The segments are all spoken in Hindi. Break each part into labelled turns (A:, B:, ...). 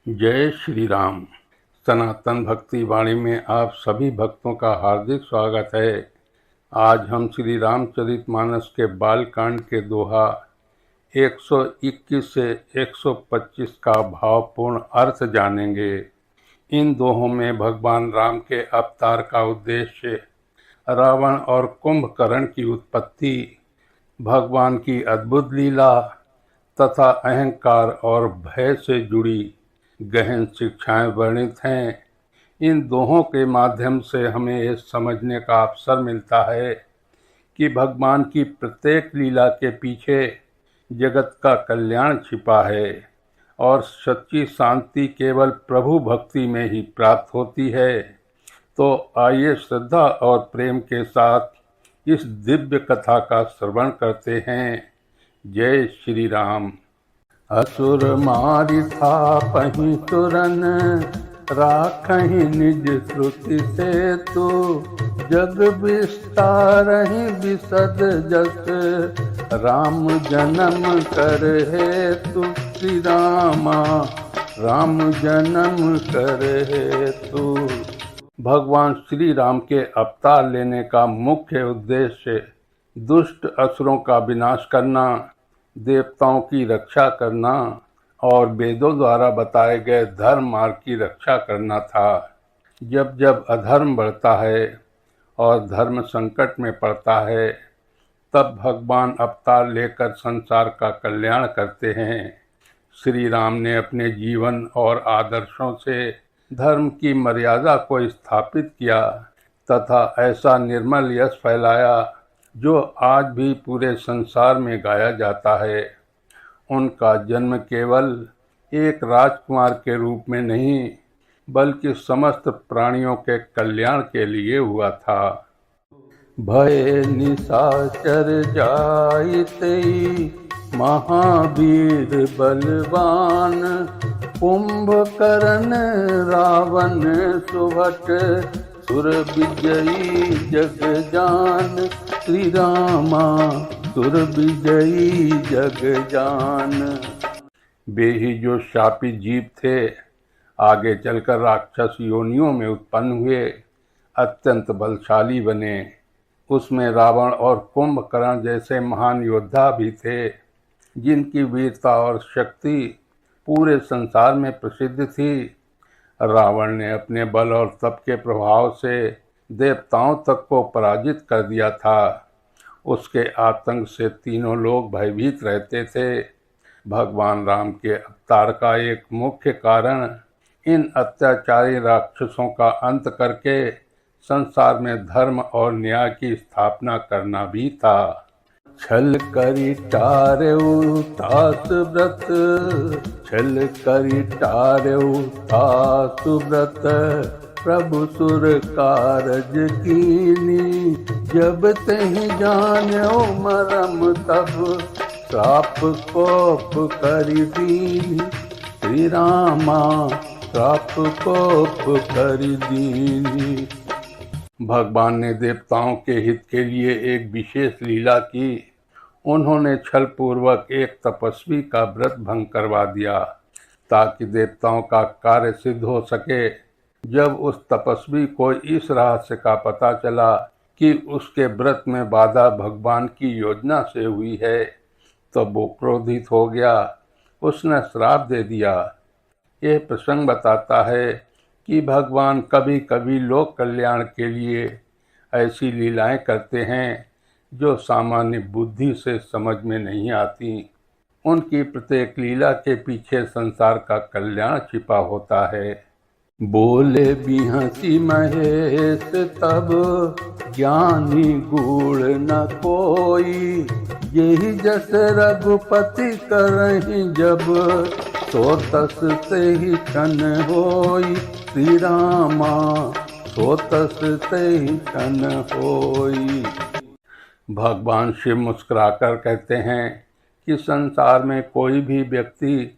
A: जय श्री राम। सनातन भक्ति वाणी में आप सभी भक्तों का हार्दिक स्वागत है। आज हम श्री रामचरितमानस के बालकांड के दोहा 121 से 125 का भावपूर्ण अर्थ जानेंगे। इन दोहों में भगवान राम के अवतार का उद्देश्य, रावण और कुंभकर्ण की उत्पत्ति, भगवान की अद्भुत लीला तथा अहंकार और भय से जुड़ी गहन शिक्षाएं वर्णित हैं। इन दोहों के माध्यम से हमें ये समझने का अवसर मिलता है कि भगवान की प्रत्येक लीला के पीछे जगत का कल्याण छिपा है और सच्ची शांति केवल प्रभु भक्ति में ही प्राप्त होती है। तो आइए श्रद्धा और प्रेम के साथ इस दिव्य कथा का श्रवण करते हैं। जय श्री राम। असुर मारि थापहि तुरन, राखहि निज श्रुति सेतु। जग विस्तारहि विशद जस, राम जन्म कर हेतु। श्री रामा राम जन्म कर हेतु। भगवान श्री राम के अवतार लेने का मुख्य उद्देश्य दुष्ट असुरों का विनाश करना, देवताओं की रक्षा करना और वेदों द्वारा बताए गए धर्म मार्ग की रक्षा करना था। जब जब अधर्म बढ़ता है और धर्म संकट में पड़ता है, तब भगवान अवतार लेकर संसार का कल्याण करते हैं। श्री राम ने अपने जीवन और आदर्शों से धर्म की मर्यादा को स्थापित किया तथा ऐसा निर्मल यश फैलाया जो आज भी पूरे संसार में गाया जाता है। उनका जन्म केवल एक राजकुमार के रूप में नहीं, बल्कि समस्त प्राणियों के कल्याण के लिए हुआ था। भय निशाचर जाइते, महावीर बलवान। कुंभकर्ण रावण सुभट, सुर विजयी जग जान। श्री रामा सुर विजयी जग जान। वे ही जो शापित जीव थे, आगे चलकर राक्षस योनियों में उत्पन्न हुए, अत्यंत बलशाली बने। उसमें रावण और कुंभकर्ण जैसे महान योद्धा भी थे, जिनकी वीरता और शक्ति पूरे संसार में प्रसिद्ध थी। रावण ने अपने बल और तप के प्रभाव से देवताओं तक को पराजित कर दिया था। उसके आतंक से तीनों लोग भयभीत रहते थे। भगवान राम के अवतार का एक मुख्य कारण इन अत्याचारी राक्षसों का अंत करके संसार में धर्म और न्याय की स्थापना करना भी था। छल करि टारऊ तास व्रत, छल करि टारऊ तास व्रत। प्रभु सुर कारज कीनी, जब तहि जान्यो मरम तब। श्राप कोप करि दीनी। श्री रामा श्राप कोप करि दीनी। भगवान ने देवताओं के हित के लिए एक विशेष लीला की। उन्होंने छल पूर्वक एक तपस्वी का व्रत भंग करवा दिया ताकि देवताओं का कार्य सिद्ध हो सके। जब उस तपस्वी को इस रहस्य का पता चला कि उसके व्रत में बाधा भगवान की योजना से हुई है, तो वो क्रोधित हो गया। उसने श्राप दे दिया। यह प्रसंग बताता है कि भगवान कभी कभी लोक कल्याण के लिए ऐसी लीलाएं करते हैं जो सामान्य बुद्धि से समझ में नहीं आती। उनकी प्रत्येक लीला के पीछे संसार का कल्याण छिपा होता है। बोले बिहसी महेश तब, ज्ञानी गूढ़ न कोई। यही जस रघुपति करहि जब, सो तस ते ही तन होई। श्री रामा सो तस ते ही तन होई। भगवान शिव मुस्कुराकर कहते हैं कि संसार में कोई भी व्यक्ति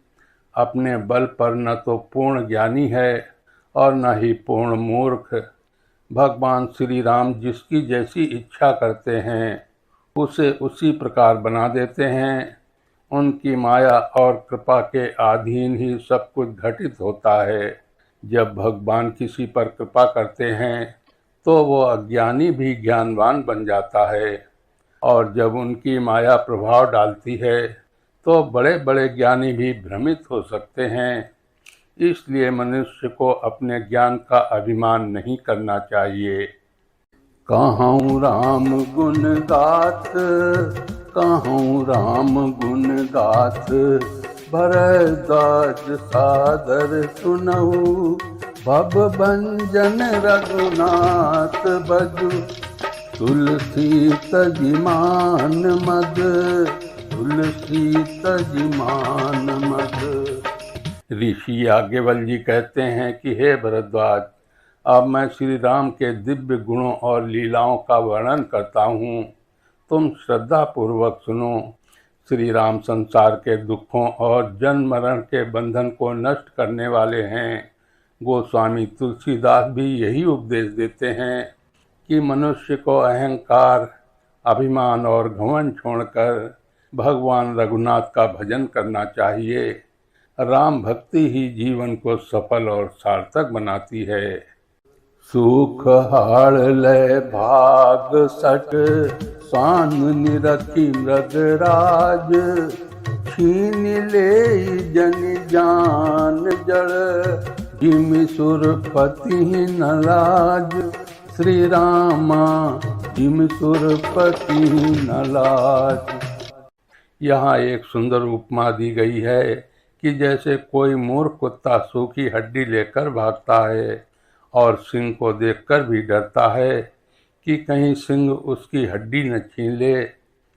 A: अपने बल पर न तो पूर्ण ज्ञानी है और न ही पूर्ण मूर्ख। भगवान श्री राम जिसकी जैसी इच्छा करते हैं, उसे उसी प्रकार बना देते हैं। उनकी माया और कृपा के अधीन ही सब कुछ घटित होता है। जब भगवान किसी पर कृपा करते हैं तो वो अज्ञानी भी ज्ञानवान बन जाता है, और जब उनकी माया प्रभाव डालती है तो बड़े बड़े ज्ञानी भी भ्रमित हो सकते हैं। इसलिए मनुष्य को अपने ज्ञान का अभिमान नहीं करना चाहिए। कहूँ राम गुण गाथ, कहूँ राम गुण गाथ, भरद्वाज सादर सुनऊ, भव भंजन रघुनाथ बजु, तुलसी तजिमान मद, तुलसी तजिमान मद। ऋषि याज्ञवल्क्य जी कहते हैं कि हे भरद्वाज, अब मैं श्री राम के दिव्य गुणों और लीलाओं का वर्णन करता हूँ, तुम श्रद्धा पूर्वक सुनो। श्री राम संसार के दुखों और जन्म मरण के बंधन को नष्ट करने वाले हैं। गोस्वामी तुलसीदास भी यही उपदेश देते हैं कि मनुष्य को अहंकार, अभिमान और घमंड छोड़कर भगवान रघुनाथ का भजन करना चाहिए। राम भक्ति ही जीवन को सफल और सार्थक बनाती है। सुख हाड़ लय भाग सट, स्वान निरखी मृगराज, छीन ले जन जान जड़, जिमि सुरपति न लाज। श्री रामा जिमि सुरपति न लाज। यहाँ एक सुंदर उपमा दी गई है कि जैसे कोई मूर्ख कुत्ता सूखी हड्डी लेकर भागता है और सिंह को देखकर भी डरता है कि कहीं सिंह उसकी हड्डी न छीन ले,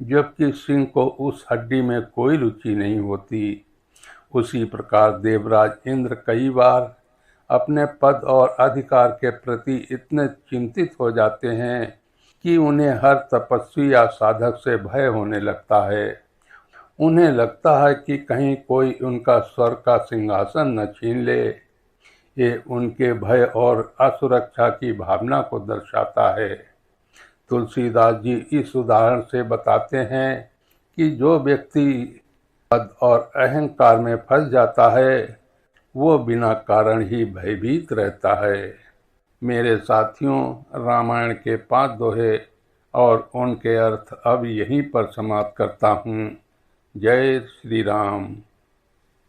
A: जबकि सिंह को उस हड्डी में कोई रुचि नहीं होती। उसी प्रकार देवराज इंद्र कई बार अपने पद और अधिकार के प्रति इतने चिंतित हो जाते हैं कि उन्हें हर तपस्वी या साधक से भय होने लगता है। उन्हें लगता है कि कहीं कोई उनका स्वर्ग का सिंहासन न छीन ले। ये उनके भय और असुरक्षा की भावना को दर्शाता है। तुलसीदास जी इस उदाहरण से बताते हैं कि जो व्यक्ति पद और अहंकार में फंस जाता है वो बिना कारण ही भयभीत रहता है। मेरे साथियों, रामायण के 5 दोहे और उनके अर्थ अब यहीं पर समाप्त करता हूँ। जय श्री राम।